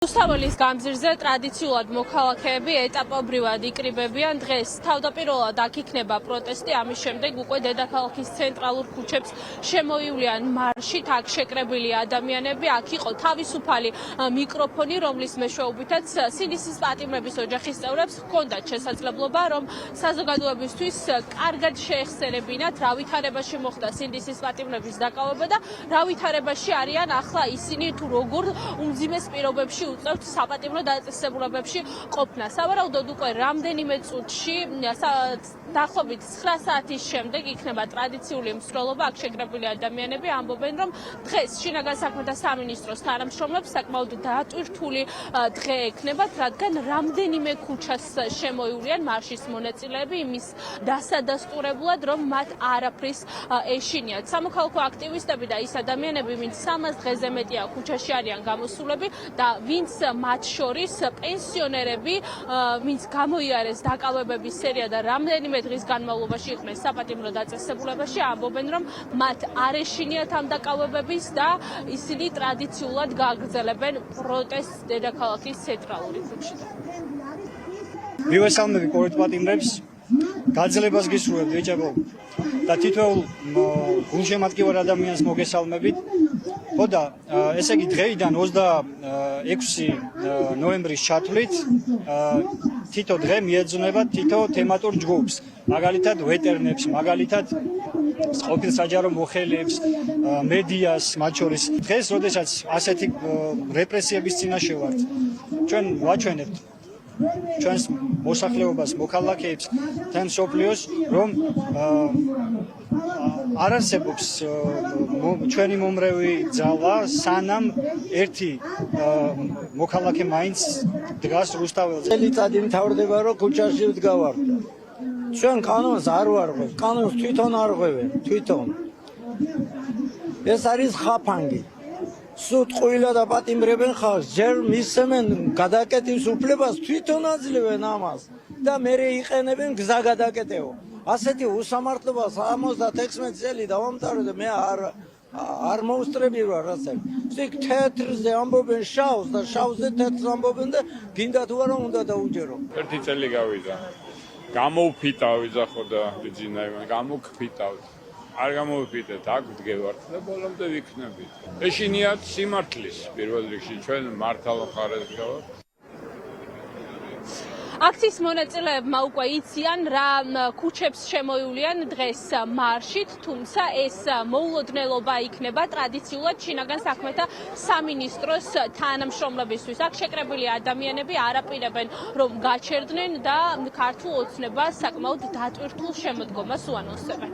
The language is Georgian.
უსწავლის გამზირზე ტრადიციულად მოქალაქეები ეტაპობრივად იკრიბებიან დღეს. თავდაპირველად აქ იქნება პროტესტი, ამის შემდეგ უკვე დედაქალაქის ცენტრალურ ქუჩებს შემოივლიან მარშით, აქ შეკრებილი ადამიანები, აქ იყო თავისუფალი მიკროფონი, რომლის მეშვეობითაც სინდისის პატიმრების ოჯახის წევრებს ჰქონდათ შესაძლებლობა, რომ საზოგადოებისთვის კარგად შეეხსენებინათ, რა ვითარებაში მოხდა სინდისის პატიმრების დაკავება და რა ვითარებაში არიან ახლა ისინი, თუ როგორ უმძიმეს პირობებში უწევთ საპატიმრო დაწესებულებებში ყოფნა. სავარაუდოდ უკვე რამდენიმე წუთში დაახლოებით 9 საათის შემდეგ იქნება ტრადიციული მსვლელობა. აქ შეკრებილი ადამიანები ამბობენ, რომ დღეს შინაგან საქმეთა სამინისტროს თანამშრომლებს საკმაოდ დატვირთული დღე ექნებათ, რადგან რამდენიმე ქუჩას შემოივლიან მარშის მონაწილეები იმის დასადასტურებლად, რომ მათ არაფრის ეშინიათ. სამოქალაქო აქტივისტები და ის ადამიანები, ვინც 300 დღეზე მეტია ქუჩაში არიან გამოსულები და ვინც მათ შორის პენსიონერები, ვინც გამოიარეს დაკავებების სერია და რამდენიმე დღის განმავლობაში იყვნენ საპატიმრო დაწესებულებაში, ამბობენ, რომ მათ არ ეშინიათ ამ დაკავებების და ისინი ტრადიციულად გააგრძელებენ პროტესტს დედაქალაქის ცენტრალური ქუჩიდან. მივესალმები პოლიტპატიმრებს, გაძლებას გისურვებთ ეჭებო და თითოეულ გულშემატკივარ ადამიანს მოგესალმებით. ხოდა ესე იგი დღეიდან 26 ნოემბრის ჩათვლით თითო დღე მიეძღვნება თითო თემატურ ჯგუფს, მაგალითად ვეტერნებს, მაგალითად ყოფილ საჯარო მოხელეებს, მედიას, მათ შორის. დღეს, როდესაც ასეთი რეპრესიების წინაშე ვართ, ჩვენ ვაჩვენებთ ჩვენს მოსახლეობას, მოქალაქეებს, თან მსოფლიოს, რომ არ არსებობს ჩვენი მომრევი ძალა, სანამ ერთი მოქალაქე მაინც დგას რუსთაველზე. წელიწადი მთავრდება, რომ ქუჩაში ვდგავართ. ჩვენ კანონს არ ვარღვევთ, კანონს თვითონ არღვევენ, თვითონ. ეს არის ხაფანგი. სულ ყვილა და პატიმრებენ ხალხს, ჯერ მისცემენ გადაკეტვის უფლებას, თვითონ აძლევენ ამას და მერე იყენებენ გზა გადაკეტეო. ასეთი უსამართლობა 76 წელი დავამთავრე და მე არ მოუსწრები ვარ ასე. იქ თეთრზე ამბობენ შავს და შავზე თეთრს ამბობენ და გინდა თუ არა უნდა დაუჯერო. ერთი წელი გავიდა. გამოვფიტავ ვიზახო და ვიძინა იმან, გამოგფიტავთ. არ გამოვიფიტეთ, აქ ვდგევართ და ბოლომდე ვიქნებით. ეშინიათ სიმართლის პირველ რიგში, ჩვენ მართალ მხარეს ვდგავართ. აქციის მონაწილეებმა უკვე იციან, რა ქუჩებს შემოივლიან დღეს მარშით, თუმცა ეს მოულოდნელობა იქნება ტრადიციულად შინაგან საქმეთა სამინისტროს თანამშრომლებისთვის. აქ შეკრებილი ადამიანები არაპირებენ, რომ გაჩერდნენ და ქართულ ოცნებას საკმაოდ დატვირთულ შემოდგომას უანონსებენ.